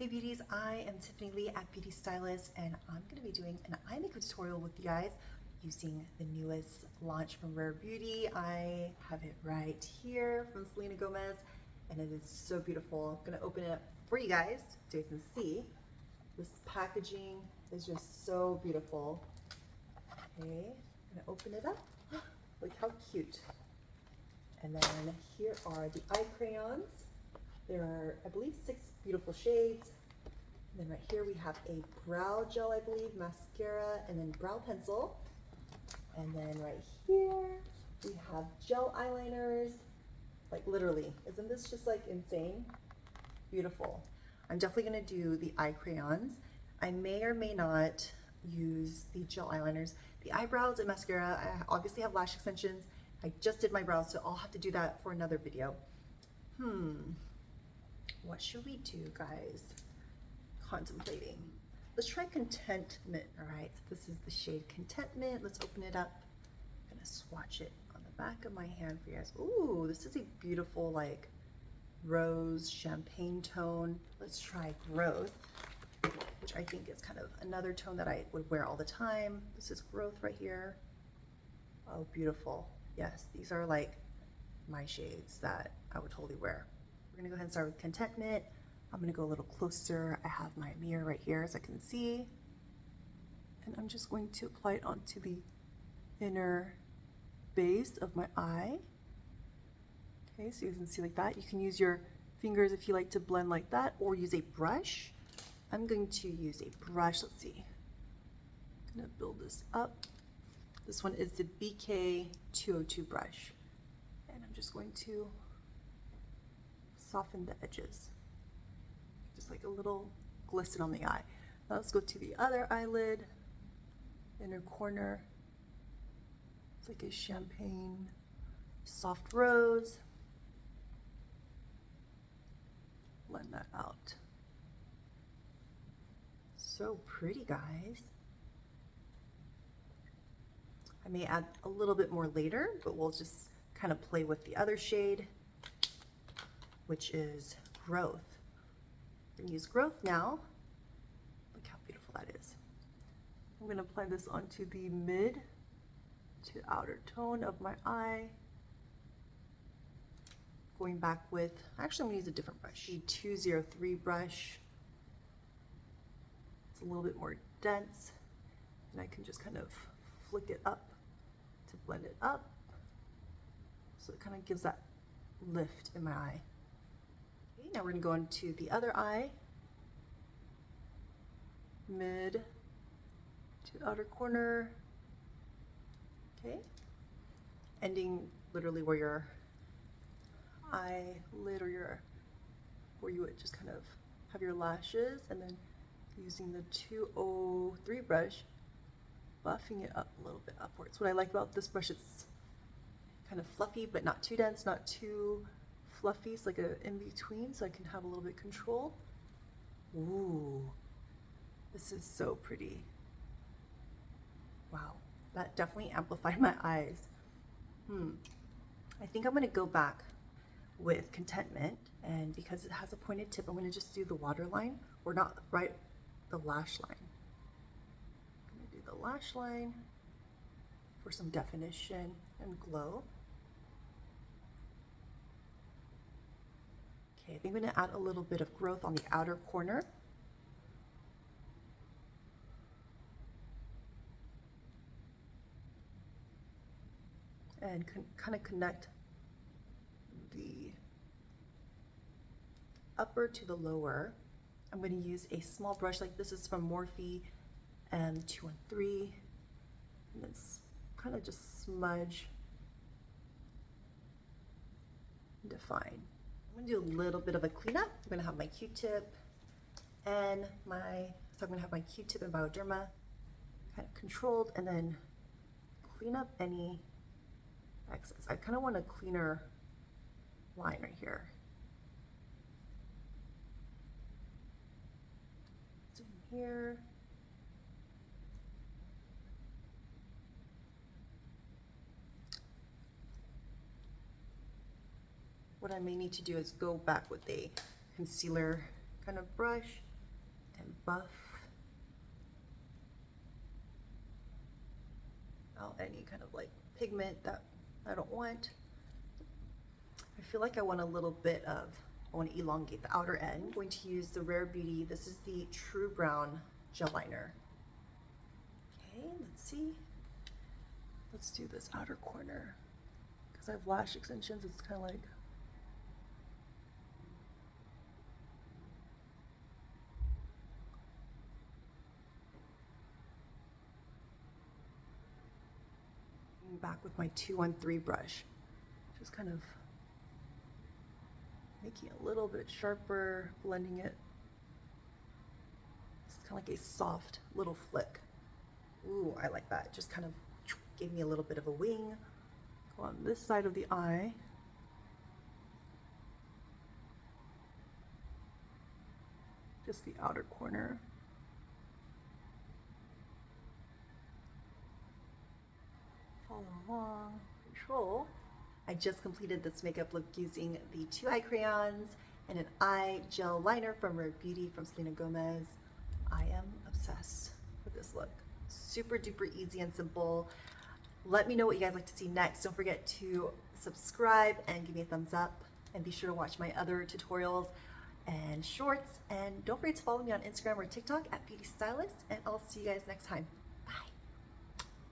Hey beauties, I am Tiffany Lee at Beauty Stylist, and I'm going to be doing an eye makeup tutorial with you guys using the newest launch from Rare Beauty. I have it right here from Selena Gomez, and it is so beautiful. I'm going to open it up for you guys so you can see. This packaging is just so beautiful. Okay, I'm going to open it up. Look how cute. And then here are the eye crayons. There are, I believe, 6 beautiful shades. And then right here we have a brow gel, I believe, mascara, and then brow pencil. And then right here we have gel eyeliners. Like literally, isn't this just like insane? Beautiful. I'm definitely gonna do the eye crayons. I may or may not use the gel eyeliners. The eyebrows and mascara, I obviously have lash extensions. I just did my brows, so I'll have to do that for another video. What should we do, guys? Contemplating. Let's try Contentment. All right, so this is the shade Contentment. Let's open it up. I'm gonna swatch it on the back of my hand for you guys. Ooh, this is a beautiful like rose champagne tone. Let's try Growth, which I think is kind of another tone that I would wear all the time. This is Growth right here. Oh, beautiful. Yes, these are like my shades that I would totally wear. We're gonna go ahead and start with Contentment. I'm gonna go a little closer. I have my mirror right here as I can see. And I'm just going to apply it onto the inner base of my eye. Okay, so you can see like that. You can use your fingers if you like to blend like that, or use a brush. I'm going to use a brush. Let's see. I'm gonna build this up. This one is the BK 202 brush. And I'm just going to soften the edges. Just like a little glisten on the eye. Now let's go to the other eyelid, inner corner. It's like a champagne, soft rose. Blend that out. So pretty, guys. I may add a little bit more later, but we'll just kind of play with the other shade, which is Growth. I'm gonna use Growth now. Look how beautiful that is. I'm gonna apply this onto the mid to outer tone of my eye. Going back with, actually I'm gonna use a different brush, the 203 brush. It's a little bit more dense, and I can just kind of flick it up to blend it up. So it kind of gives that lift in my eye. Okay, now we're gonna go into the other eye, mid to outer corner. Okay, ending literally where your eyelid or where you would just kind of have your lashes, and then using the 203 brush, buffing it up a little bit upwards. What I like about this brush, it's kind of fluffy, but not too dense, not too fluffy. It's like a in between, so I can have a little bit of control. Ooh, this is so pretty. Wow, that definitely amplified my eyes. I think I'm gonna go back with Contentment, and because it has a pointed tip, I'm gonna just do the waterline, or not, right, the lash line. I'm gonna do the lash line for some definition and glow. Okay, I think I'm gonna add a little bit of Growth on the outer corner. And kind of connect the upper to the lower. I'm going to use a small brush, like this is from Morphe and 213, and then kind of just smudge and define. I'm going to do a little bit of a cleanup. I'm going to have my Q-tip and I'm going to have my Q-tip and Bioderma kind of controlled, and then clean up any excess. I kind of want a cleaner line right here. So here. What I may need to do is go back with a concealer kind of brush and buff out any kind of like pigment that I don't want. I feel like I want a little bit of, I want to elongate the outer end. I'm going to use the Rare Beauty. This is the True Brown Gel Liner. Okay, let's see. Let's do this outer corner. Because I have lash extensions, it's kind of like, back with my 213 brush. Just kind of making it a little bit sharper, blending it. It's kind of like a soft little flick. Ooh, I like that. Just kind of gave me a little bit of a wing. Go on this side of the eye. Just the outer corner. Follow along, control. I just completed this makeup look using the 2 eye crayons and an eye gel liner from Rare Beauty from Selena Gomez. I am obsessed with this look. Super duper easy and simple. Let me know what you guys like to see next. Don't forget to subscribe and give me a thumbs up, and be sure to watch my other tutorials and shorts, and don't forget to follow me on Instagram or TikTok at Beauty Stylist, and I'll see you guys next time.